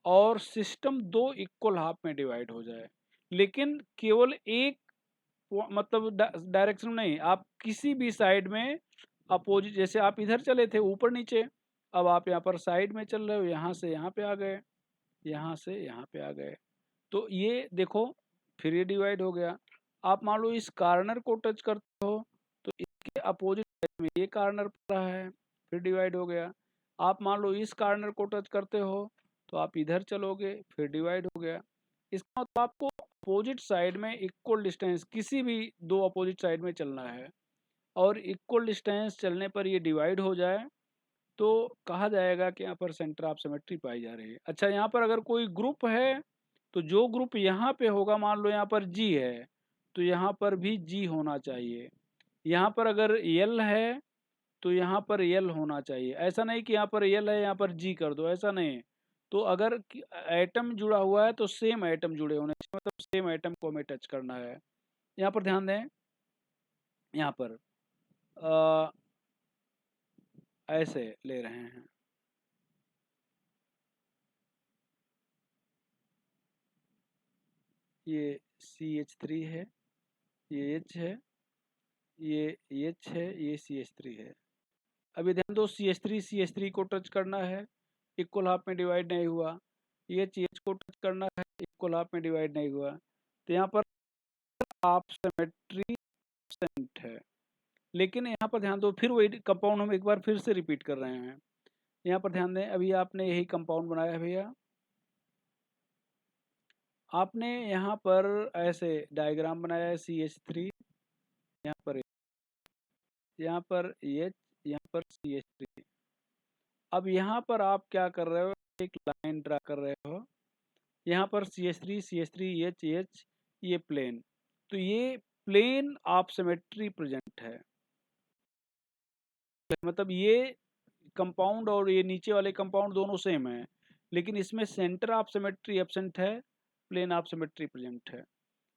और सिस्टम दो इक्वल हाफ में डिवाइड हो जाए। लेकिन केवल एक मतलब डायरेक्शन में नहीं, आप किसी भी साइड में अपोजिट, जैसे आप इधर चले थे ऊपर नीचे, अब आप यहाँ पर साइड में चल रहे हो, यहाँ से यहाँ पे आ गए, यहाँ से यहाँ पे आ गए, तो ये देखो फिर ये डिवाइड हो गया। आप मान लो इस कार्नर को टच करते हो तो इसके अपोजिट साइड में ये कार्नर पड़ रहा है, फिर डिवाइड हो गया। आप मान लो इस कार्नर को टच करते हो तो आप इधर चलोगे, फिर डिवाइड हो गया। इसका मतलब आपको अपोजिट साइड में इक्वल डिस्टेंस, किसी भी दो अपोजिट साइड में चलना है, और इक्वल डिस्टेंस चलने पर ये डिवाइड हो जाए तो कहा जाएगा कि यहाँ पर सेंटर ऑफ सिमेट्री पाई जा रही है। अच्छा, यहाँ पर अगर कोई ग्रुप है तो जो ग्रुप यहाँ पे होगा, मान लो यहाँ पर जी है तो यहाँ पर भी जी होना चाहिए। यहाँ पर अगर यल है तो यहाँ पर यल होना चाहिए। ऐसा नहीं कि यहाँ पर यल है यहाँ पर जी कर दो, ऐसा नहीं। तो अगर एटम जुड़ा हुआ है तो सेम एटम जुड़े होने चाहिए, मतलब सेम एटम को हमें टच करना है। यहाँ पर ध्यान दें, यहाँ पर ऐसे ले रहे हैं, ये CH3 है, ये H है, ये H है, ये CH3 है। अभी ध्यान दो, CH3 को टच करना है, इक्वल हाफ में डिवाइड नहीं हुआ। H को टच करना है, इक्वल हाफ में डिवाइड नहीं हुआ। तो यहाँ पर आप सिमेट्री एब्सेंट है। लेकिन यहाँ पर ध्यान दो, फिर वही कंपाउंड हम एक बार फिर से रिपीट कर रहे हैं। यहाँ पर ध्यान दें, अभी आपने यही कंपाउंड बनाया है भैया, आपने यहाँ पर ऐसे डायग्राम बनाया है CH3, यहाँ पर H, यहाँ पर CH3। अब यहाँ पर आप क्या कर रहे हो, एक लाइन ड्रा कर रहे हो, यहाँ पर CH3 H, ये प्लेन, तो ये प्लेन ऑफ सिमेट्री प्रेजेंट है। मतलब ये कंपाउंड और ये नीचे वाले कंपाउंड दोनों सेम है, लेकिन इसमें सेंटर ऑफ सिमेट्री एब्सेंट है, प्लेन ऑफ सिमेट्री प्रेजेंट है।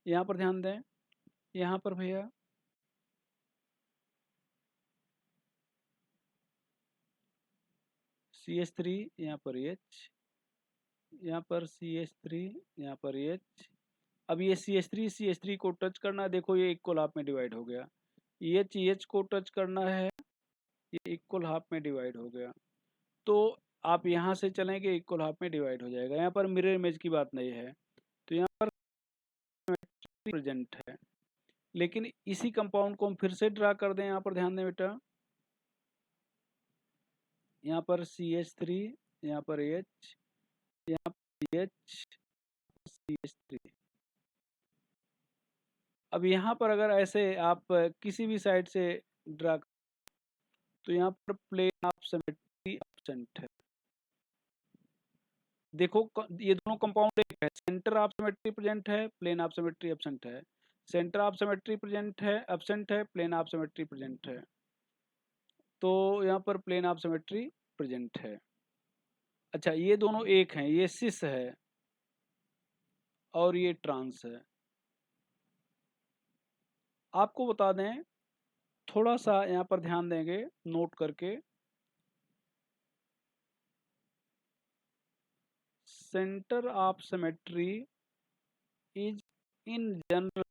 यहाँ पर ध्यान दें, यहाँ पर भैया CH3, यहाँ पर H, यहाँ पर CH3, यहाँ पर H। अब ये CH3 को टच करना है, देखो ये इक्वल हाफ में डिवाइड हो गया। H को टच करना है, ये इक्वल हाफ में डिवाइड हो गया। तो आप यहाँ से चलेंगे, इक्वल हाफ में डिवाइड हो जाएगा। यहाँ पर मिरर इमेज की बात नहीं है, तो यहाँ पर प्रेजेंट है। लेकिन इसी कंपाउंड को हम फिर से ड्रा कर दें, यहाँ पर ध्यान दें बेटा, यहाँ पर CH3, यहाँ पर H, यहाँ पर H, CH3। अब यहाँ पर अगर ऐसे आप किसी भी साइड से ड्रा, तो यहाँ पर प्लेन ऑफ सिमेट्री एब्सेंट है। देखो ये दोनों कंपाउंड एक है, सेंटर ऑफ सिमेट्री प्रेजेंट है, प्लेन ऑफ सिमेट्री एब्सेंट है। सेंटर ऑफ सिमेट्री प्रेजेंट है, एब्सेंट है, प्लेन ऑफ सिमेट्री प्रेजेंट है। तो यहाँ पर प्लेन ऑफ सिमेट्री प्रेजेंट है। अच्छा, ये दोनों एक हैं, ये सिस है और ये ट्रांस है। आपको बता दें, थोड़ा सा यहाँ पर ध्यान देंगे नोट करके, centre of symmetry is in general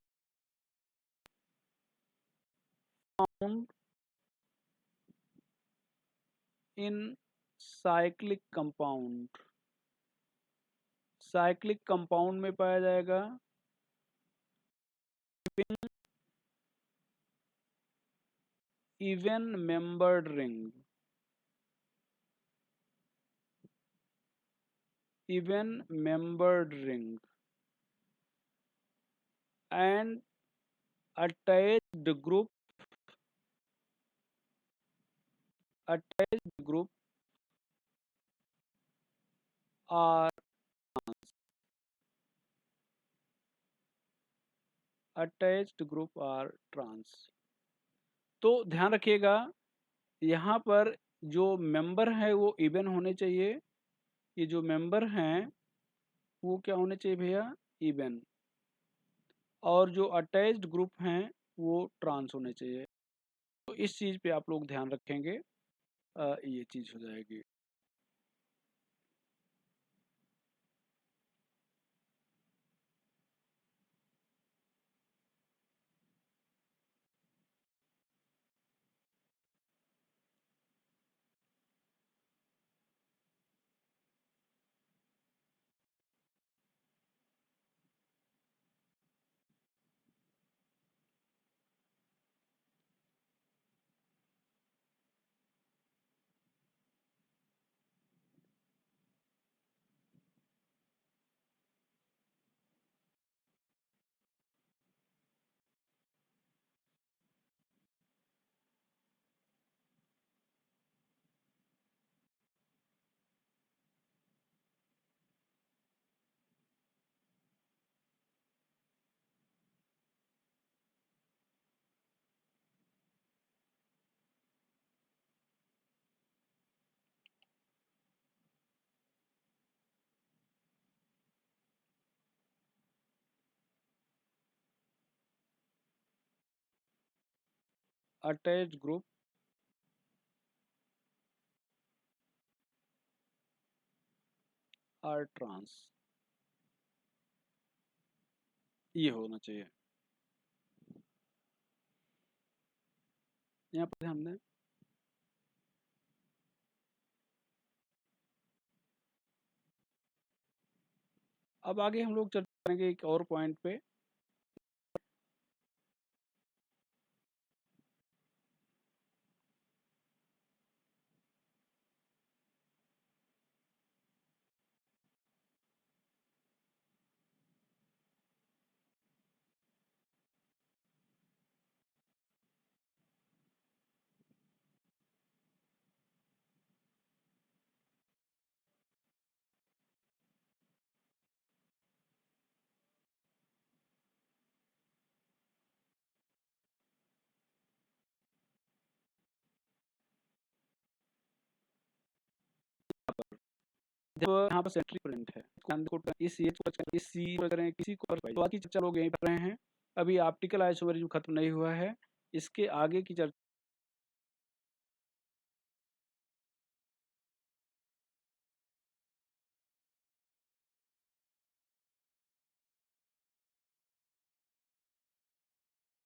found in cyclic compound. Cyclic compound में पाया जाएगा, even membered ring, even membered ring and attached group are trans। तो ध्यान रखिएगा, यहाँ पर जो मेंबर है वो इवन होने चाहिए। ये जो मेंबर हैं वो क्या होने चाहिए भैया, इवन। और जो अटैच्ड ग्रुप हैं वो ट्रांस होने चाहिए। तो इस चीज़ पे आप लोग ध्यान रखेंगे, ये चीज़ हो जाएगी। अटैच्ड ग्रुप आर ट्रांस, ये होना चाहिए। यहाँ पर ध्यान दें। अब आगे हम लोग चर्चा करेंगे एक और पॉइंट पे। जब यहाँ पर सेंट्री प्रिंट है, इस ये इस सी करें, किसी को बाकी चर्चा लोग यहीं पर रहे हैं। अभी ऑप्टिकल आइसोमेरिज्म खत्म नहीं हुआ है, इसके आगे की चर्चा